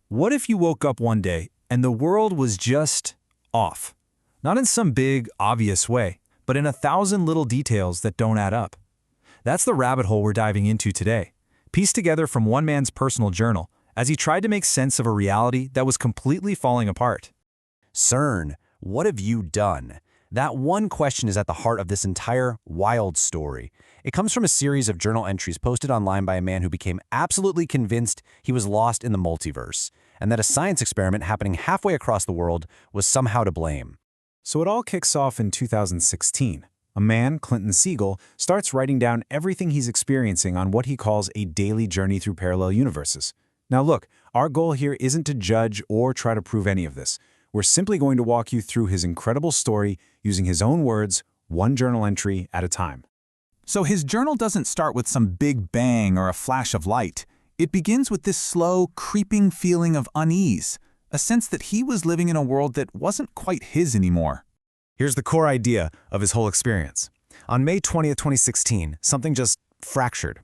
What if you woke up one day and the world was just off? Not in some big, obvious way, but in 1,000 little details that don't add up. That's the rabbit hole we're diving into today, pieced together from one man's personal journal as he tried to make sense of a reality that was completely falling apart. CERN, what have you done? That one question is at the heart of this entire wild story. It comes from a series of journal entries posted online by a man who became absolutely convinced he was lost in the multiverse, and that a science experiment happening halfway across the world was somehow to blame. So it all kicks off in 2016. A man, Clinton Siegel, starts writing down everything he's experiencing on what he calls a daily journey through parallel universes. Now look, our goal here isn't to judge or try to prove any of this. We're simply going to walk you through his incredible story using his own words, one journal entry at a time. So his journal doesn't start with some big bang or a flash of light. It begins with this slow, creeping feeling of unease, a sense that he was living in a world that wasn't quite his anymore. Here's the core idea of his whole experience. On May 20th, 2016, something just fractured.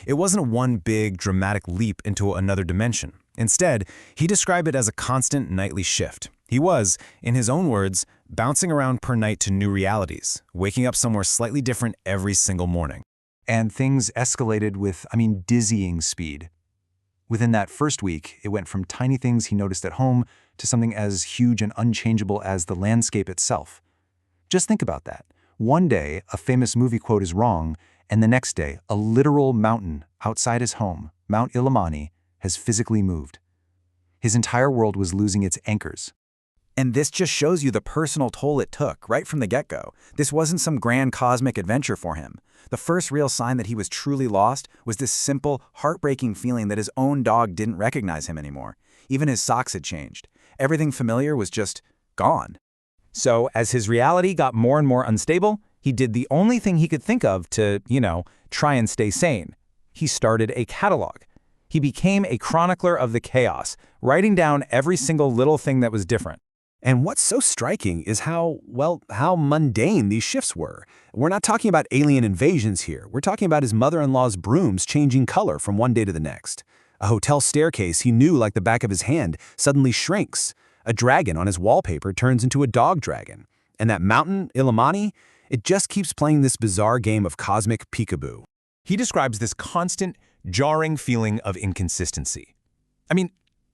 It wasn't one big, dramatic leap into another dimension. Instead, he described it as a constant nightly shift. He was, in his own words, bouncing around per night to new realities, waking up somewhere slightly different every single morning. And things escalated with, dizzying speed. Within that first week, it went from tiny things he noticed at home to something as huge and unchangeable as the landscape itself. Just think about that. One day, a famous movie quote is wrong, and the next day, a literal mountain outside his home, Mount Illimani, has physically moved. His entire world was losing its anchors. And this just shows you the personal toll it took, right from the get-go. This wasn't some grand cosmic adventure for him. The first real sign that he was truly lost was this simple, heartbreaking feeling that his own dog didn't recognize him anymore. Even his socks had changed. Everything familiar was just gone. So, as his reality got more and more unstable, he did the only thing he could think of to, try and stay sane. He started a catalog. He became a chronicler of the chaos, writing down every single little thing that was different. And what's so striking is how mundane these shifts were. We're not talking about alien invasions here. We're talking about his mother-in-law's brooms changing color from one day to the next. A hotel staircase he knew like the back of his hand suddenly shrinks. A dragon on his wallpaper turns into a dog dragon. And that mountain, Illimani, it just keeps playing this bizarre game of cosmic peekaboo. He describes this constant, jarring feeling of inconsistency.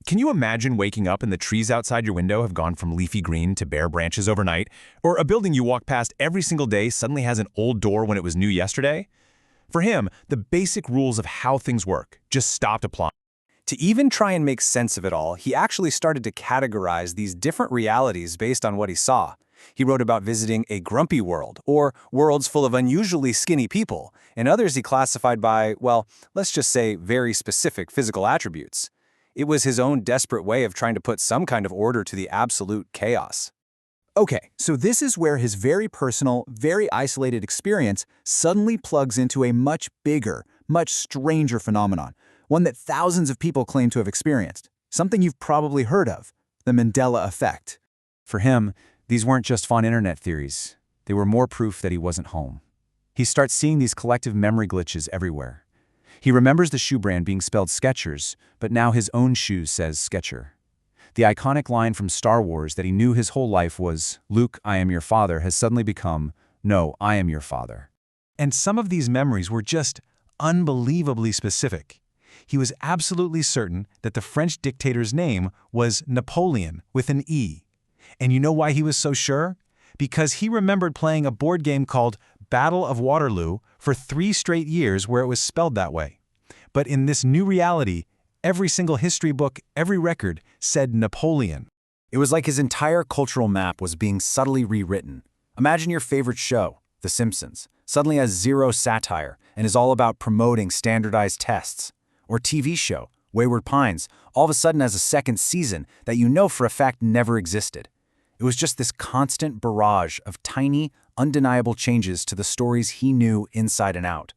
Can you imagine waking up and the trees outside your window have gone from leafy green to bare branches overnight? Or a building you walk past every single day suddenly has an old door when it was new yesterday? For him, the basic rules of how things work just stopped applying. To even try and make sense of it all, he actually started to categorize these different realities based on what he saw. He wrote about visiting a grumpy world, or worlds full of unusually skinny people, and others he classified by, let's just say very specific physical attributes. It was his own desperate way of trying to put some kind of order to the absolute chaos. Okay, so this is where his very personal, very isolated experience suddenly plugs into a much bigger, much stranger phenomenon, one that thousands of people claim to have experienced, something you've probably heard of, the Mandela effect. For him, these weren't just fun internet theories. They were more proof that he wasn't home. He starts seeing these collective memory glitches everywhere. He remembers the shoe brand being spelled Skechers, but now his own shoe says Sketcher. The iconic line from Star Wars that he knew his whole life was, "Luke, I am your father," has suddenly become, "No, I am your father." And some of these memories were just unbelievably specific. He was absolutely certain that the French dictator's name was Napoleon with an E. And you know why he was so sure? Because he remembered playing a board game called Battle of Waterloo for 3 straight years where it was spelled that way. But in this new reality, every single history book, every record said Napoleon. It was like his entire cultural map was being subtly rewritten. Imagine your favorite show, The Simpsons, suddenly has zero satire and is all about promoting standardized tests. Or TV show, Wayward Pines, all of a sudden has a second season that you know for a fact never existed. It was just this constant barrage of tiny, undeniable changes to the stories he knew inside and out.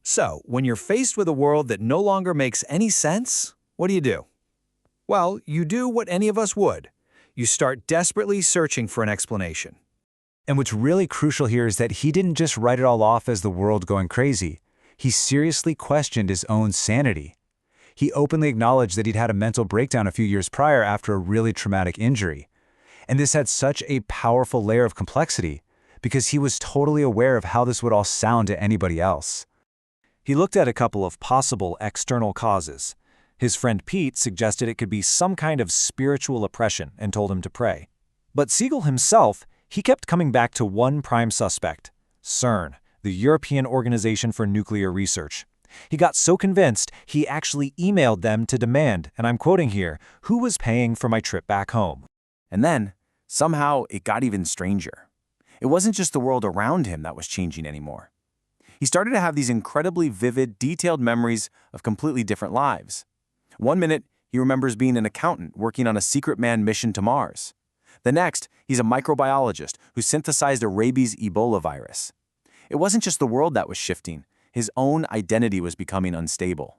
So, when you're faced with a world that no longer makes any sense, what do? Well, you do what any of us would. You start desperately searching for an explanation. And what's really crucial here is that he didn't just write it all off as the world going crazy. He seriously questioned his own sanity. He openly acknowledged that he'd had a mental breakdown a few years prior after a really traumatic injury. And this had such a powerful layer of complexity because he was totally aware of how this would all sound to anybody else. He looked at a couple of possible external causes. His friend Pete suggested it could be some kind of spiritual oppression and told him to pray. But Siegel himself, he kept coming back to one prime suspect, CERN, the European Organization for Nuclear Research. He got so convinced, he actually emailed them to demand, and I'm quoting here, who was paying for my trip back home. And then, somehow, it got even stranger. It wasn't just the world around him that was changing anymore. He started to have these incredibly vivid, detailed memories of completely different lives. One minute, he remembers being an accountant working on a secret manned mission to Mars. The next, he's a microbiologist who synthesized a rabies Ebola virus. It wasn't just the world that was shifting. His own identity was becoming unstable.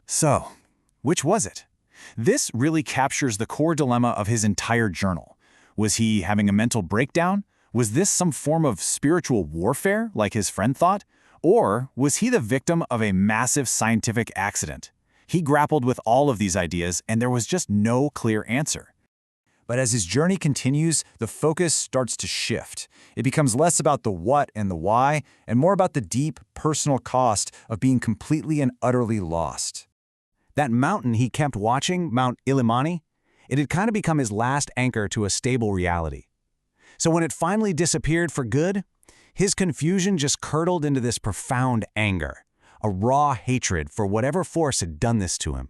So, which was it? This really captures the core dilemma of his entire journal. Was he having a mental breakdown? Was this some form of spiritual warfare, like his friend thought? Or was he the victim of a massive scientific accident? He grappled with all of these ideas, and there was just no clear answer. But as his journey continues, the focus starts to shift. It becomes less about the what and the why, and more about the deep, personal cost of being completely and utterly lost. That mountain he kept watching, Mount Illimani, it had kind of become his last anchor to a stable reality. So when it finally disappeared for good, his confusion just curdled into this profound anger, a raw hatred for whatever force had done this to him.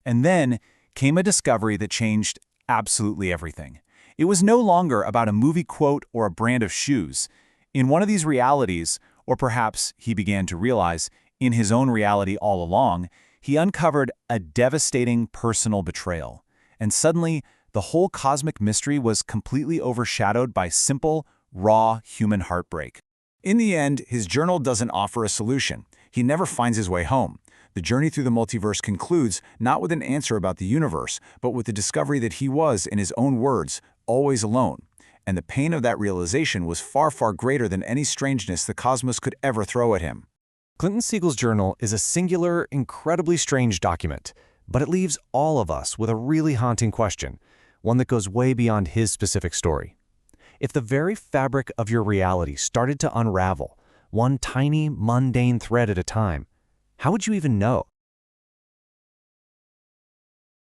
And then came a discovery that changed absolutely everything. It was no longer about a movie quote or a brand of shoes. In one of these realities, or perhaps he began to realize, in his own reality all along, he uncovered a devastating personal betrayal. And suddenly, the whole cosmic mystery was completely overshadowed by simple, raw human heartbreak. In the end, his journal doesn't offer a solution. He never finds his way home. The journey through the multiverse concludes not with an answer about the universe, but with the discovery that he was, in his own words, always alone. And the pain of that realization was far, far greater than any strangeness the cosmos could ever throw at him. Clinton Siegel's journal is a singular, incredibly strange document, but it leaves all of us with a really haunting question, one that goes way beyond his specific story. If the very fabric of your reality started to unravel, one tiny, mundane thread at a time, how would you even know?